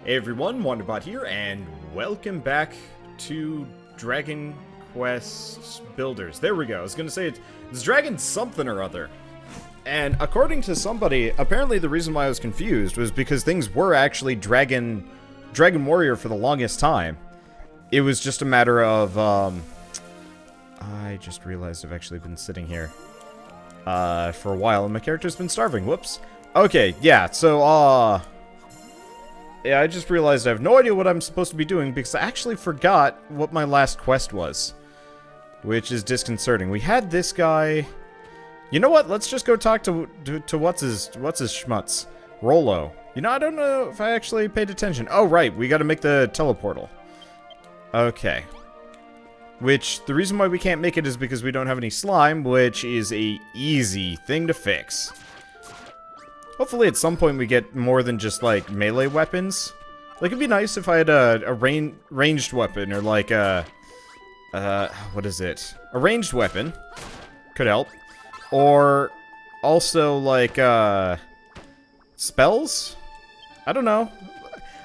Hey everyone, Wanderbot here, and welcome back to Dragon Quest Builders. There we go. I was gonna say it's Dragon something or other. And according to somebody, apparently the reason why I was confused was because things were actually Dragon Warrior for the longest time. It was just a matter of, I just realized I've actually been sitting here, for a while, and my character's been starving. Whoops. Okay, yeah, so, yeah, I just realized I have no idea what I'm supposed to be doing because I actually forgot what my last quest was. Which is disconcerting. We had this guy... You know what? Let's just go talk to what's his schmutz. Rollo. You know, I don't know if I actually paid attention. Oh, right. We gotta make the teleportal. Okay. Which, the reason why we can't make it is because we don't have any slime, which is a easy thing to fix. Hopefully at some point we get more than just, like, melee weapons. Like, it'd be nice if I had a ranged weapon, or like what is it? A ranged weapon. Could help. Or, also, like, spells? I don't know.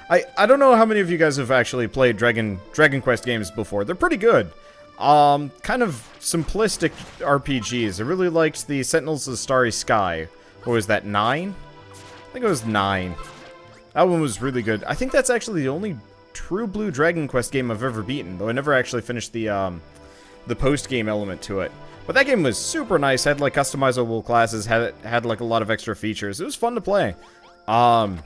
I don't know how many of you guys have actually played Dragon Quest games before. They're pretty good. Kind of simplistic RPGs. I really liked the Sentinels of the Starry Sky. What was that, 9? I think it was 9. That one was really good. I think that's actually the only true blue Dragon Quest game I've ever beaten, though I never actually finished the post-game element to it. But that game was super nice, had like customizable classes, had like a lot of extra features. It was fun to play. Oh,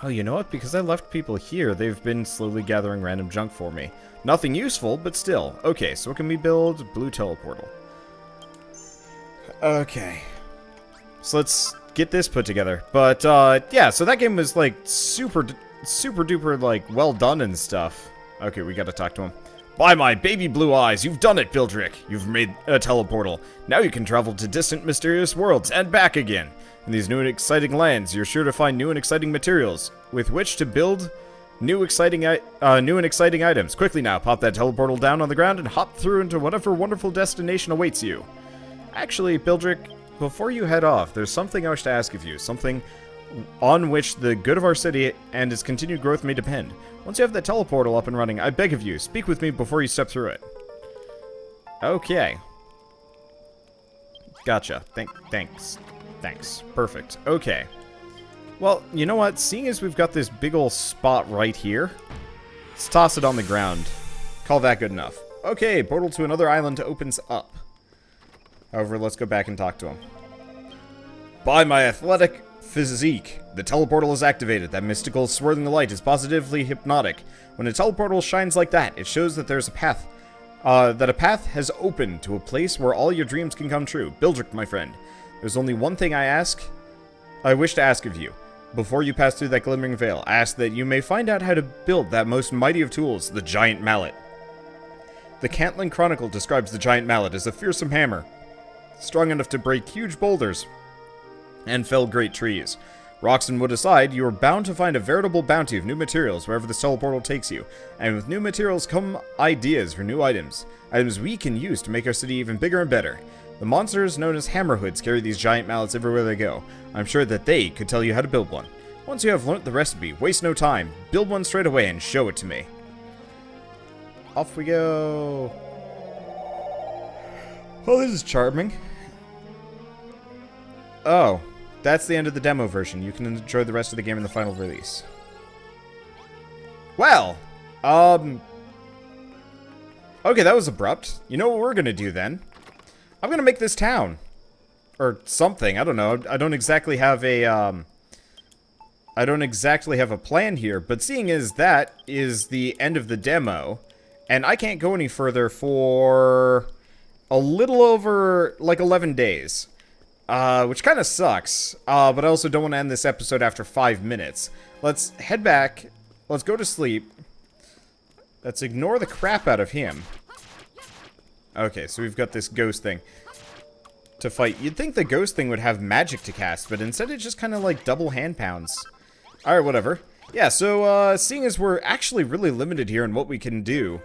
you know what? Because I left people here, they've been slowly gathering random junk for me. Nothing useful, but still. Okay, so what can we build? Blue teleportal. Okay. So let's get this put together. But, yeah, so that game was, like, super duper, like, well done and stuff. Okay, we gotta talk to him. By my baby blue eyes, you've done it, Bildrick. You've made a teleportal. Now you can travel to distant, mysterious worlds and back again. In these new and exciting lands, you're sure to find new and exciting materials with which to build new and exciting items. Quickly now, pop that teleportal down on the ground and hop through into whatever wonderful destination awaits you. Actually, Bildrick, before you head off, there's something I wish to ask of you. Something on which the good of our city and its continued growth may depend. Once you have that teleportal up and running, I beg of you, speak with me before you step through it. Okay. Gotcha. Thanks. Perfect. Okay. Well, you know what? Seeing as we've got this big ol' spot right here, let's toss it on the ground. Call that good enough. Okay, portal to another island opens up. However, let's go back and talk to him. By my athletic physique, the teleportal is activated. That mystical swirling light is positively hypnotic. When a teleportal shines like that, it shows that there's a path, that a path has opened to a place where all your dreams can come true. Bildrick, my friend, there's only one thing I wish to ask of you. Before you pass through that glimmering veil, I ask that you may find out how to build that most mighty of tools, the giant mallet. The Cantling Chronicle describes the giant mallet as a fearsome hammer, strong enough to break huge boulders and fell great trees. Rocks and wood aside, you are bound to find a veritable bounty of new materials wherever the teleportal takes you. And with new materials come ideas for new items. Items we can use to make our city even bigger and better. The monsters known as hammerhoods carry these giant mallets everywhere they go. I'm sure that they could tell you how to build one. Once you have learnt the recipe, waste no time. Build one straight away and show it to me. Off we go. Oh, this is charming. Oh. That's the end of the demo version. You can enjoy the rest of the game in the final release. Well, okay, that was abrupt. You know what we're gonna do then? I'm gonna make this town. Or something, I don't know. I don't exactly have a plan here, but seeing as that is the end of the demo, and I can't go any further for a little over, like, 11 days. Which kind of sucks, but I also don't want to end this episode after 5 minutes. Let's head back, let's go to sleep, let's ignore the crap out of him. Okay, so we've got this ghost thing to fight. You'd think the ghost thing would have magic to cast, but instead it just kind of like double hand pounds. Alright, whatever. Yeah, so, seeing as we're actually really limited here in what we can do,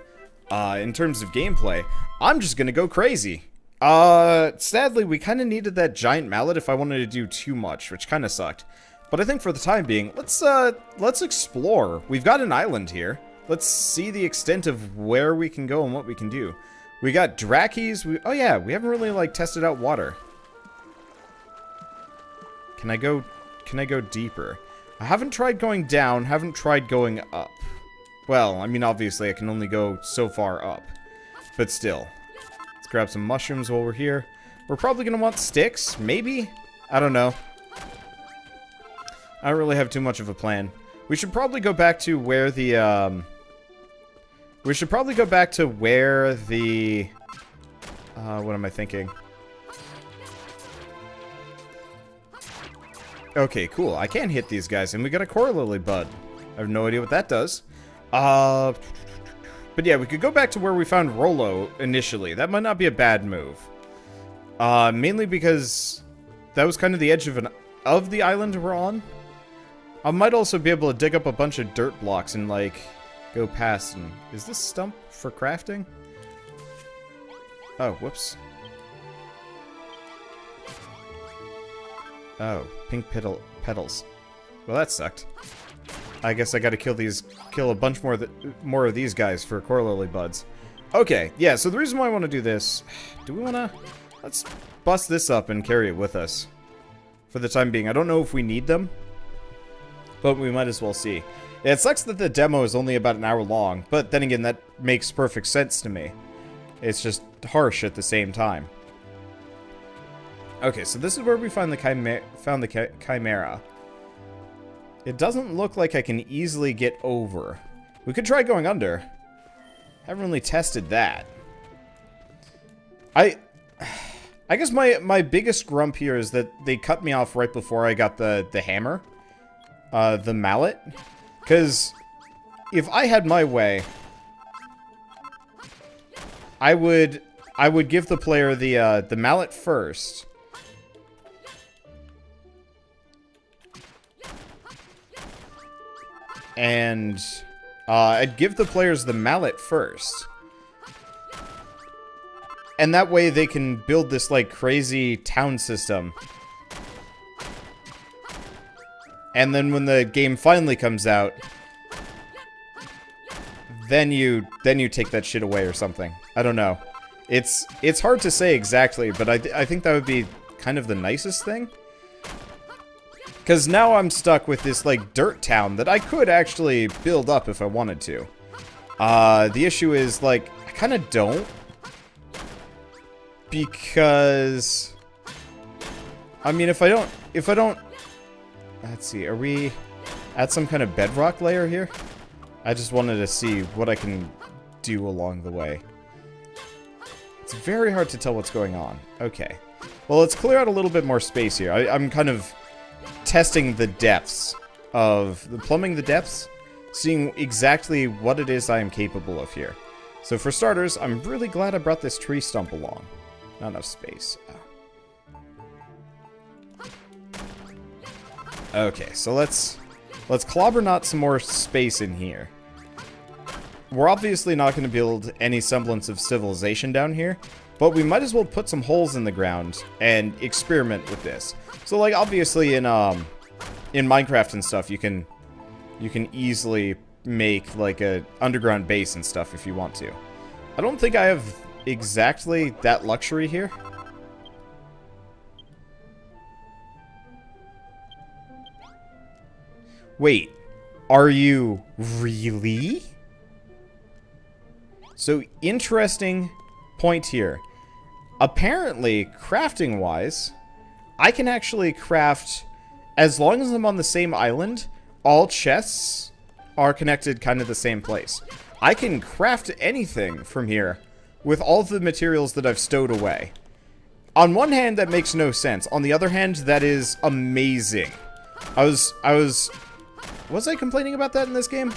in terms of gameplay, I'm just gonna go crazy. Sadly, we kind of needed that giant mallet if I wanted to do too much, which kind of sucked. But I think for the time being, let's explore. We've got an island here. Let's see the extent of where we can go and what we can do. We got Drakis. Oh yeah, we haven't really like tested out water. Can I go deeper? I haven't tried going down, haven't tried going up. Well, I mean obviously I can only go so far up. But still. Let's grab some mushrooms while we're here. We're probably gonna want sticks, maybe? I don't know. I don't really have too much of a plan. We should probably go back to where the, what am I thinking? Okay, cool. I can hit these guys, and we got a Core Lily Bud. I have no idea what that does. But yeah, we could go back to where we found Rollo initially. That might not be a bad move. Mainly because that was kind of the edge of the island we're on. I might also be able to dig up a bunch of dirt blocks and, like, go past and... Is this stump for crafting? Oh, whoops. Oh, pink petals. Well, that sucked. I guess I gotta kill a bunch more of these guys for Core Lily Buds. Okay, yeah, so the reason why I want to do this... Do we want to... Let's bust this up and carry it with us. For the time being. I don't know if we need them. But we might as well see. Yeah, it sucks that the demo is only about an hour long, but then again, that makes perfect sense to me. It's just harsh at the same time. Okay, so this is where we found the Chimera. It doesn't look like I can easily get over. We could try going under. Haven't really tested that. I guess my biggest grump here is that they cut me off right before I got the hammer. The mallet. Because if I had my way, I would give the player the mallet first. And I'd give the players the mallet first. And that way they can build this like crazy town system. And then when the game finally comes out, then you take that shit away or something. I don't know. It's hard to say exactly, but I think that would be kind of the nicest thing. Because now I'm stuck with this, like, dirt town that I could actually build up if I wanted to. The issue is, like, I kind of don't. Because... I mean, if I don't... Let's see, are we at some kind of bedrock layer here? I just wanted to see what I can do along the way. It's very hard to tell what's going on. Okay. Well, let's clear out a little bit more space here. I'm kind of... testing the depths of plumbing the depths, seeing exactly what it is I am capable of here. So for starters, I'm really glad I brought this tree stump along. Not enough space. Okay, so let's clobber knot some more space in here. We're obviously not going to build any semblance of civilization down here, but we might as well put some holes in the ground and experiment with this. So, like, obviously in Minecraft and stuff, you can easily make, like, a underground base and stuff if you want to. I don't think I have exactly that luxury here. Wait, are you really? So, interesting point here. Apparently, crafting-wise, I can actually craft, as long as I'm on the same island, all chests are connected kind of the same place. I can craft anything from here with all the materials that I've stowed away. On one hand, that makes no sense. On the other hand, that is amazing. Was I complaining about that in this game?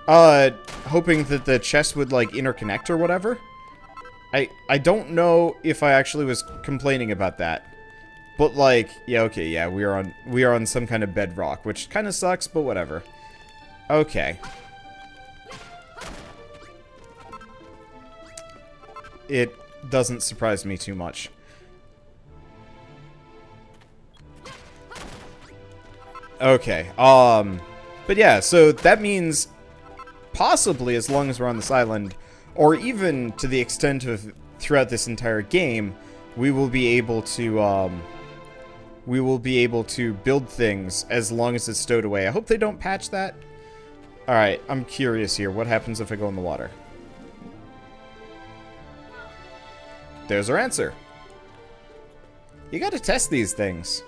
Hoping that the chests would, like, interconnect or whatever. I don't know if I actually was complaining about that. But, like, yeah, okay, yeah, we are on some kind of bedrock, which kind of sucks, but whatever. Okay. It doesn't surprise me too much. Okay. But yeah, so that means possibly as long as we're on this island, or even to the extent of throughout this entire game, we will be able to build things as long as it's stowed away. I hope they don't patch that. Alright, I'm curious here. What happens if I go in the water? There's our answer. You gotta test these things.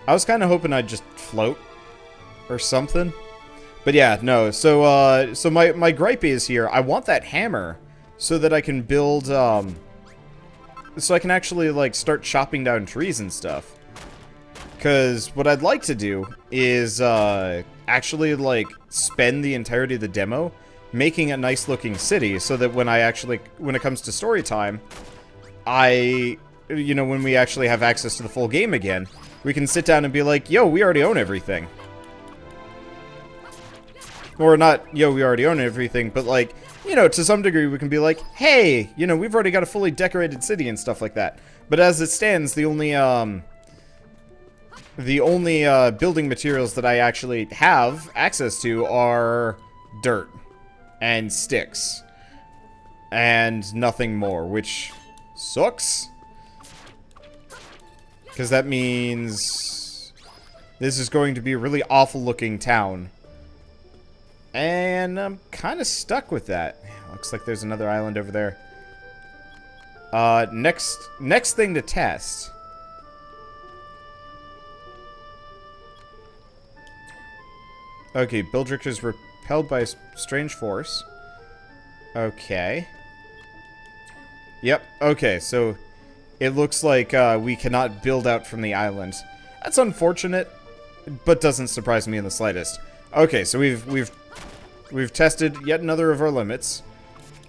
I was kind of hoping I'd just float or something. But yeah, no. So my gripe is here. I want that hammer so that I can build, so I can actually, like, start chopping down trees and stuff. Because what I'd like to do is, actually, like, spend the entirety of the demo making a nice-looking city so that when it comes to story time, when we actually have access to the full game again, we can sit down and be like, yo, we already own everything. Or not, yo, we already own everything, but, like, to some degree we can be like, hey, we've already got a fully decorated city and stuff like that. But as it stands, the only building materials that I actually have access to are dirt and sticks and nothing more, which sucks. Because that means this is going to be a really awful looking town. And I'm kind of stuck with that. Looks like there's another island over there. Next thing to test. Okay, Bildrick is repelled by a strange force. Okay. Yep, okay, so it looks like we cannot build out from the island. That's unfortunate, but doesn't surprise me in the slightest. Okay, so we've tested yet another of our limits.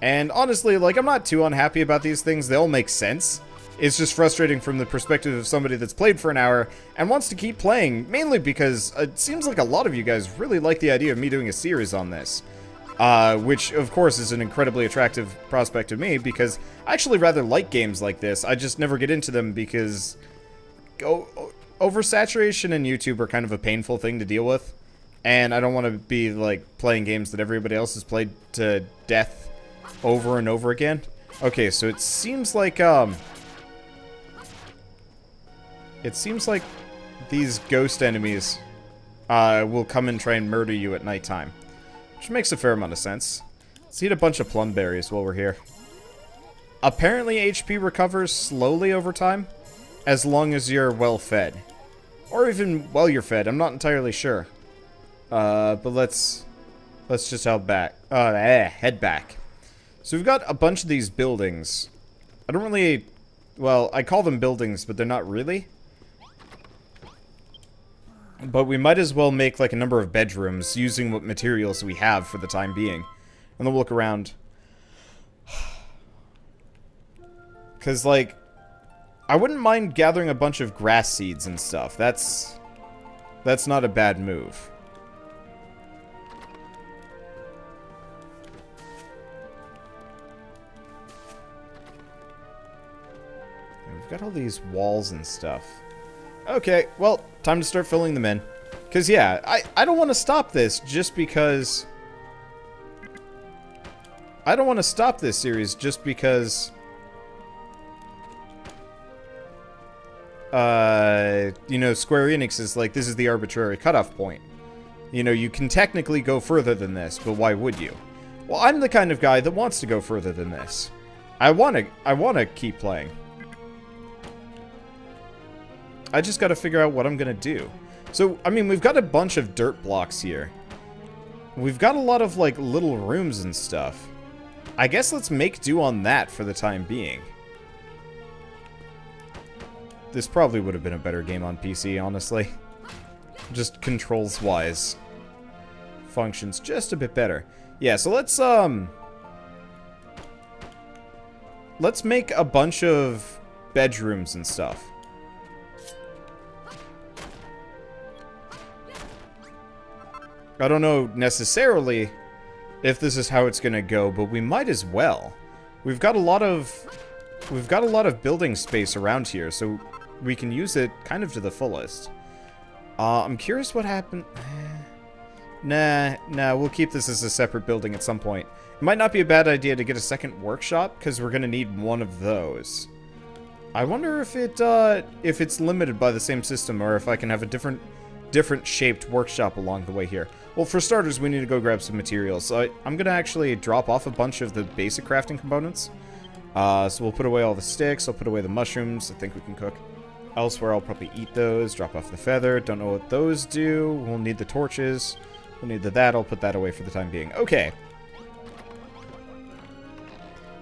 And honestly, like, I'm not too unhappy about these things. They all make sense. It's just frustrating from the perspective of somebody that's played for an hour and wants to keep playing, mainly because it seems like a lot of you guys really like the idea of me doing a series on this. Which, of course, is an incredibly attractive prospect to me, because I actually rather like games like this. I just never get into them because oversaturation in YouTube are kind of a painful thing to deal with. And I don't want to be, like, playing games that everybody else has played to death over and over again. Okay, so it seems like these ghost enemies will come and try and murder you at nighttime. Which makes a fair amount of sense. Let's eat a bunch of plum berries while we're here. Apparently HP recovers slowly over time, as long as you're well fed. Or even while you're fed, I'm not entirely sure. But let's just head back. So we've got a bunch of these buildings. I don't really, well, I call them buildings, but they're not really. But we might as well make, like, a number of bedrooms using what materials we have for the time being. And then we'll look around. Because, like, I wouldn't mind gathering a bunch of grass seeds and stuff. That's not a bad move. We've got all these walls and stuff. Okay, well, time to start filling them in. Because, yeah, I don't want to stop this just because... I don't want to stop this series just because... Square Enix is like, this is the arbitrary cutoff point. You can technically go further than this, but why would you? Well, I'm the kind of guy that wants to go further than this. I want to keep playing. I just got to figure out what I'm going to do. So, I mean, we've got a bunch of dirt blocks here. We've got a lot of, like, little rooms and stuff. I guess let's make do on that for the time being. This probably would have been a better game on PC, honestly. Just controls-wise. Functions just a bit better. Yeah, so let's make a bunch of bedrooms and stuff. I don't know necessarily if this is how it's gonna go, but we might as well. We've got a lot of building space around here, so we can use it kind of to the fullest. I'm curious what happened. Nah, we'll keep this as a separate building at some point. It might not be a bad idea to get a second workshop, because we're going to need one of those. I wonder if it's limited by the same system, or if I can have a different shaped workshop along the way here. Well, for starters, we need to go grab some materials. So I'm going to actually drop off a bunch of the basic crafting components. So we'll put away all the sticks, I'll put away the mushrooms, I think we can cook. Elsewhere, I'll probably eat those, drop off the feather, don't know what those do. We'll need the torches, we'll need that, I'll put that away for the time being. Okay.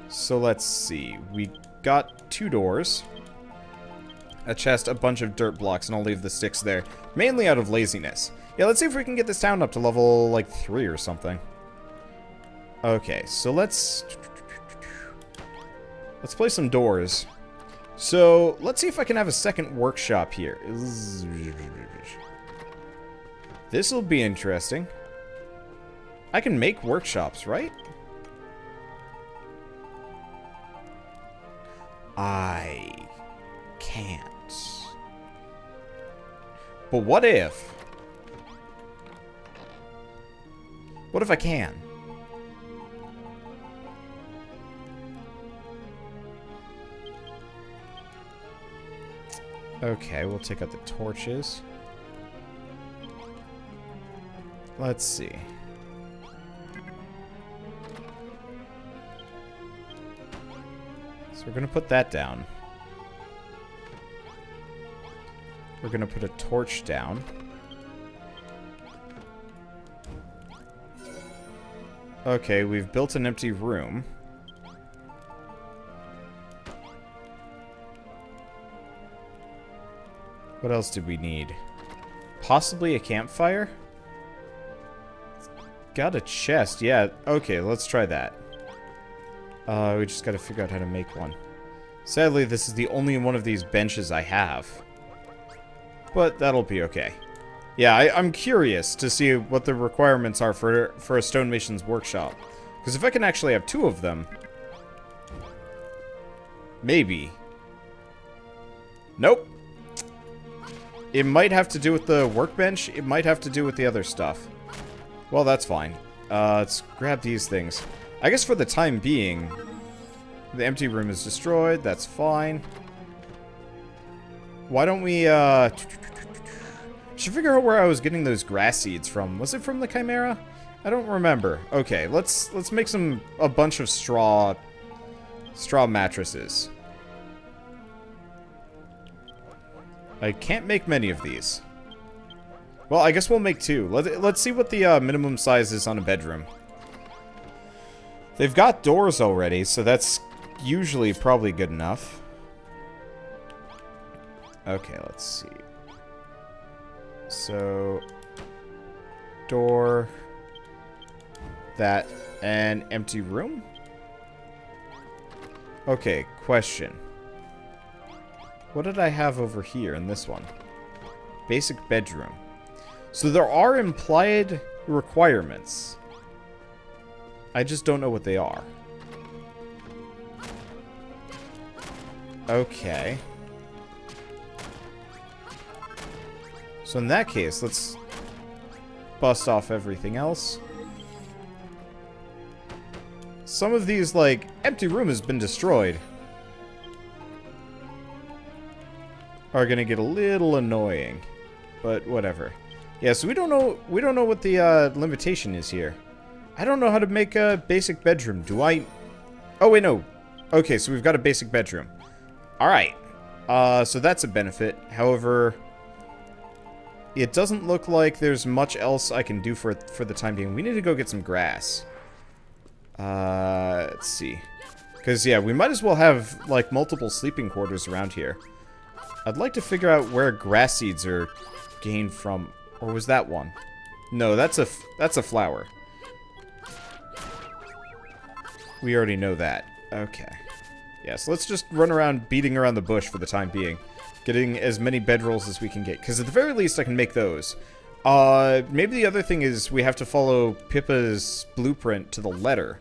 So let's see, we got 2 doors, a chest, a bunch of dirt blocks, and I'll leave the sticks there, mainly out of laziness. Yeah, let's see if we can get this town up to level, like, 3 or something. Okay, so let's play some doors. So, let's see if I can have a second workshop here. This'll be interesting. I can make workshops, right? I can't. But what if? What if I can? Okay, we'll take out the torches. Let's see. So we're gonna put that down. We're gonna put a torch down. Okay, we've built an empty room. What else did we need? Possibly a campfire? Got a chest, yeah. Okay, let's try that. We just gotta figure out how to make one. Sadly, this is the only one of these benches I have. But that'll be okay. Yeah, I'm curious to see what the requirements are for a stonemason's workshop. Because if I can actually have 2 of them... Maybe. Nope. It might have to do with the workbench. It might have to do with the other stuff. Well, that's fine. Let's grab these things. I guess for the time being, the empty room is destroyed. That's fine. Why don't we, should figure out where I was getting those grass seeds from. Was it from the Chimera? I don't remember. Okay, let's make a bunch of straw mattresses. I can't make many of these. Well, I guess we'll make 2. Let's see what the minimum size is on a bedroom. They've got doors already, so that's usually probably good enough. Okay, let's see. So, door, that, and empty room? Okay, question. What did I have over here in this one? Basic bedroom. So there are implied requirements. I just don't know what they are. Okay. So in that case, let's bust off everything else. Some of these, like, empty room has been destroyed. Are gonna get a little annoying, but whatever. Yeah, so we don't know what the limitation is here. I don't know how to make a basic bedroom. Do I? Oh wait, no. Okay, so we've got a basic bedroom. All right. So that's a benefit. However, it doesn't look like there's much else I can do for the time being. We need to go get some grass. Let's see. Because yeah, we might as well have like multiple sleeping quarters around here. I'd like to figure out where grass seeds are gained from. Or was that one? No, that's a flower. We already know that. Okay. Yeah, so let's just run around beating around the bush for the time being. Getting as many bedrolls as we can get. Because at the very least, I can make those. Maybe the other thing is we have to follow Pippa's blueprint to the letter.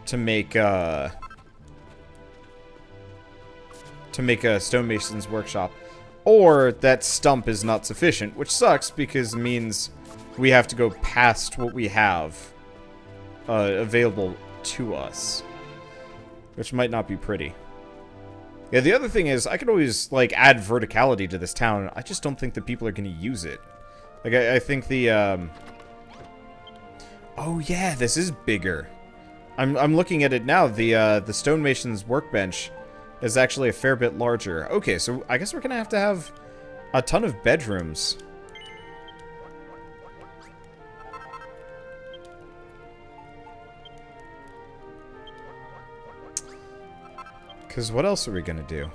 To make a stonemason's workshop. Or that stump is not sufficient, which sucks because it means we have to go past what we have available to us. Which might not be pretty. Yeah, the other thing is, I could always, like, add verticality to this town. I just don't think that people are going to use it. Like, I think the, Oh, yeah, this is bigger. I'm looking at it now. The stonemason's workbench is actually a fair bit larger. Okay, so I guess we're going to have a ton of bedrooms. Because what else are we going to do?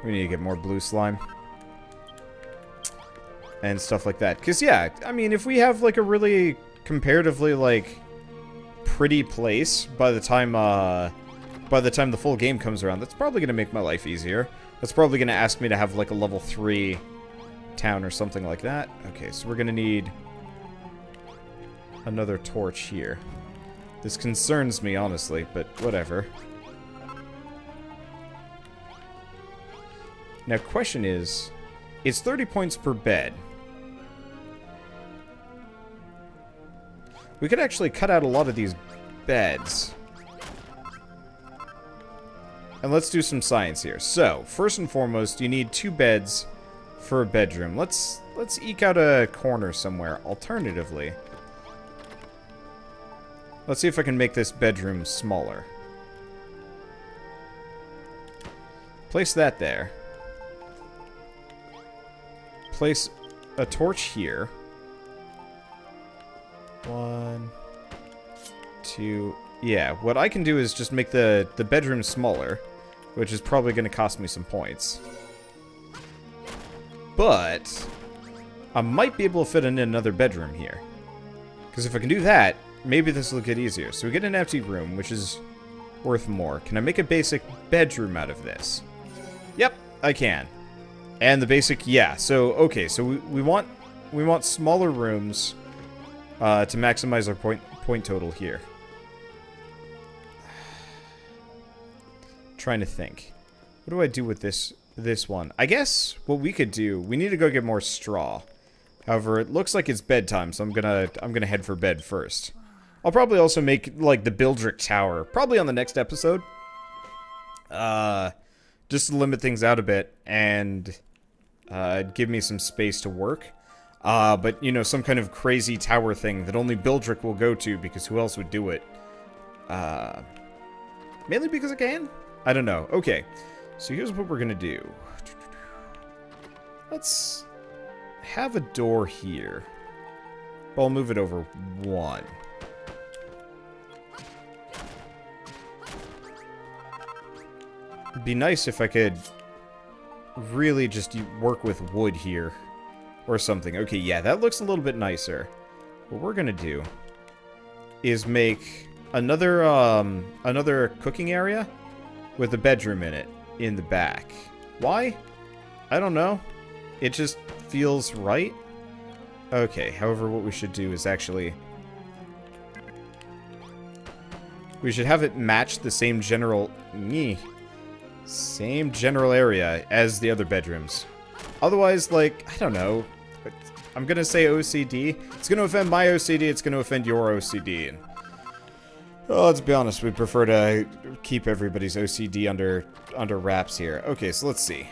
We need to get more blue slime. And stuff like that. Because, yeah, I mean, if we have, like, a really comparatively, like, pretty place by the time the full game comes around, that's probably going to make my life easier. That's probably going to ask me to have, like, a level 3 town or something like that. Okay, so we're going to need another torch here. This concerns me, honestly, but whatever. Now, question is, it's 30 points per bed. We could actually cut out a lot of these beds. And let's do some science here. So, first and foremost, you need 2 beds for a bedroom. Let's eke out a corner somewhere. Alternatively, let's see if I can make this bedroom smaller. Place that there. Place a torch here. 1, 2... Yeah, what I can do is just make the bedroom smaller, which is probably going to cost me some points. But I might be able to fit in another bedroom here. Because if I can do that, maybe this will get easier. So we get an empty room, which is worth more. Can I make a basic bedroom out of this? Yep, I can. And the basic, yeah. So, okay, so we want smaller rooms to maximize our point total here. Trying to think. What do I do with this one? I guess what we could do, we need to go get more straw. However, it looks like it's bedtime, so I'm gonna head for bed first. I'll probably also make like the Bildrick Tower, probably on the next episode. Just to limit things out a bit and give me some space to work. But you know, some kind of crazy tower thing that only Bildrick will go to because who else would do it? Mainly because I can? I don't know. Okay, so here's what we're gonna do. Let's have a door here. I'll move it over 1. It'd be nice if I could really just work with wood here. Or something. Okay, yeah, that looks a little bit nicer. What we're gonna do is make another another cooking area with a bedroom in it in the back. Why? I don't know. It just feels right. Okay, however, what we should do is actually we should have it match the same general area as the other bedrooms. Otherwise, like, I don't know. I'm gonna say OCD. It's gonna offend my OCD, it's gonna offend your OCD. And, well, let's be honest, we prefer to keep everybody's OCD under wraps here. Okay, so let's see.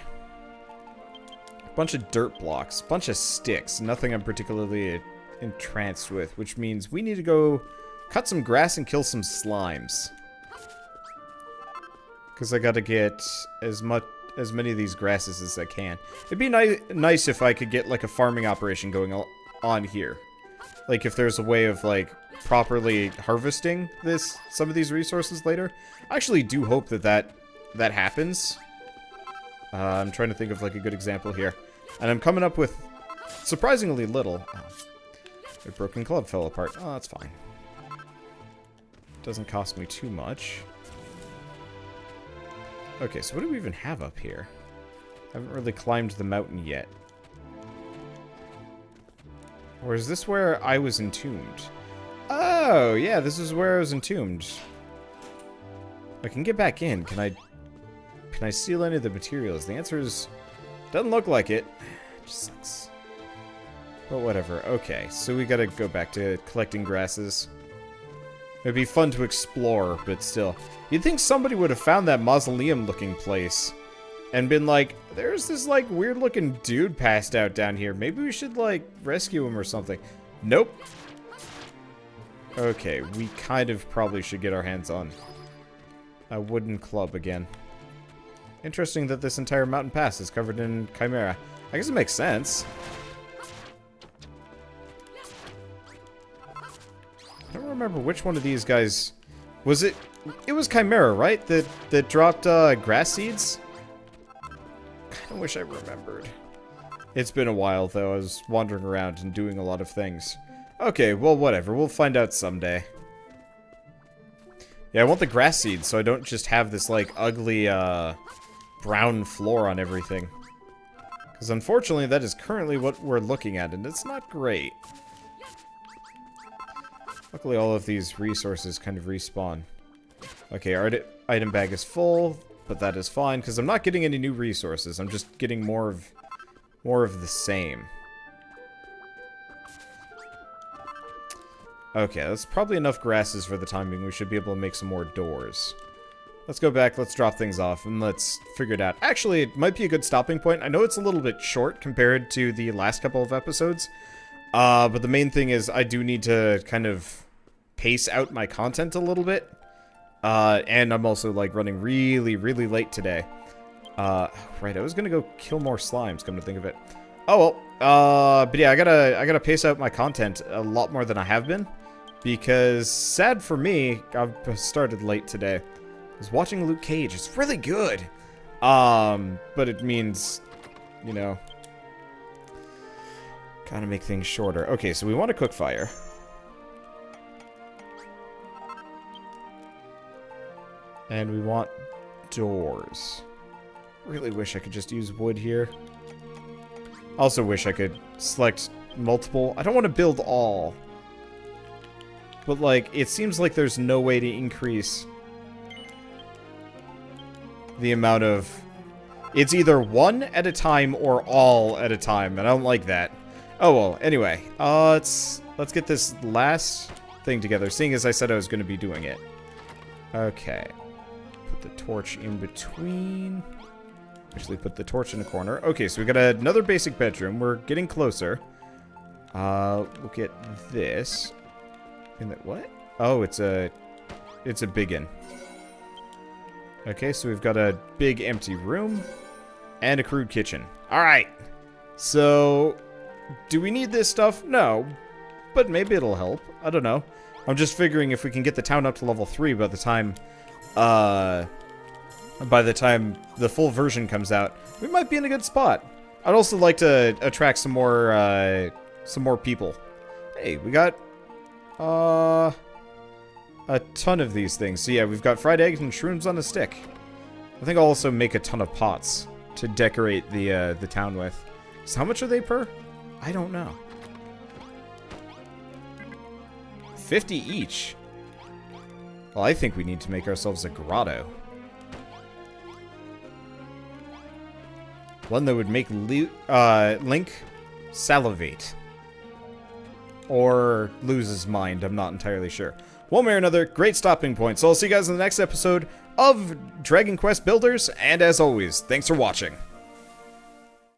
Bunch of dirt blocks, bunch of sticks, nothing I'm particularly entranced with, which means we need to go cut some grass and kill some slimes. Because I gotta get as many of these grasses as I can. It'd be nice if I could get, like, a farming operation going on here. Like, if there's a way of, like, properly harvesting some of these resources later. I actually do hope that happens. I'm trying to think of, like, a good example here. And I'm coming up with surprisingly little. Oh, my broken club fell apart. Oh, that's fine. Doesn't cost me too much. Okay, so what do we even have up here? I haven't really climbed the mountain yet. Or is this where I was entombed? Oh, yeah, this is where I was entombed. I can get back in. Can I steal any of the materials? The answer is Doesn't look like it. Just sucks. But whatever. Okay, so we gotta go back to collecting grasses. It'd be fun to explore, but still. You'd think somebody would have found that mausoleum-looking place and been like, there's this, like, weird-looking dude passed out down here. Maybe we should, like, rescue him or something. Nope. Okay, we kind of probably should get our hands on a wooden club again. Interesting that this entire mountain pass is covered in chimera. I guess it makes sense. I don't remember which one of these guys... Was it... It was chimera, right? That dropped grass seeds? I wish I remembered. It's been a while, though. I was wandering around and doing a lot of things. Okay, well, whatever. We'll find out someday. Yeah, I want the grass seeds, so I don't just have this, like, ugly, brown floor on everything. Because, unfortunately, that is currently what we're looking at, and it's not great. Luckily, all of these resources kind of respawn. Okay, our item bag is full, but that is fine, because I'm not getting any new resources. I'm just getting more of the same. Okay, that's probably enough grasses for the time being. We should be able to make some more doors. Let's go back, let's drop things off, and let's figure it out. Actually, it might be a good stopping point. I know it's a little bit short compared to the last couple of episodes, but the main thing is I do need to kind of pace out my content a little bit. And I'm also, like, running really, really late today. Right, I was gonna go kill more slimes, come to think of it. Oh, well, but yeah, I gotta pace out my content a lot more than I have been. Because, sad for me, I've started late today. I was watching Luke Cage, it's really good. But it means, you know, gotta make things shorter. Okay, so we want to cook fire. And we want doors. Really wish I could just use wood here. Also wish I could select multiple. I don't want to build all. But, like, it seems like there's no way to increase the amount of... It's either one at a time or all at a time, and I don't like that. Oh, well, anyway. Let's get this last thing together, seeing as I said I was going to be doing it. Okay. Put the torch in between. Actually, put the torch in a corner. Okay, so we got another basic bedroom. We're getting closer. We'll get this. And that what? Oh, it's a biggin. Okay, so we've got a big empty room and a crude kitchen. All right. So, do we need this stuff? No, but maybe it'll help. I don't know. I'm just figuring if we can get the town up to level 3 by the time the full version comes out, we might be in a good spot. I'd also like to attract some more people. Hey, we got a ton of these things. So yeah, we've got fried eggs and shrooms on a stick. I think I'll also make a ton of pots to decorate the town with. So how much are they per? I don't know. 50 each. Well, I think we need to make ourselves a grotto. One that would make Link salivate. Or lose his mind, I'm not entirely sure. One way or another, great stopping point. So I'll see you guys in the next episode of Dragon Quest Builders, and as always, thanks for watching.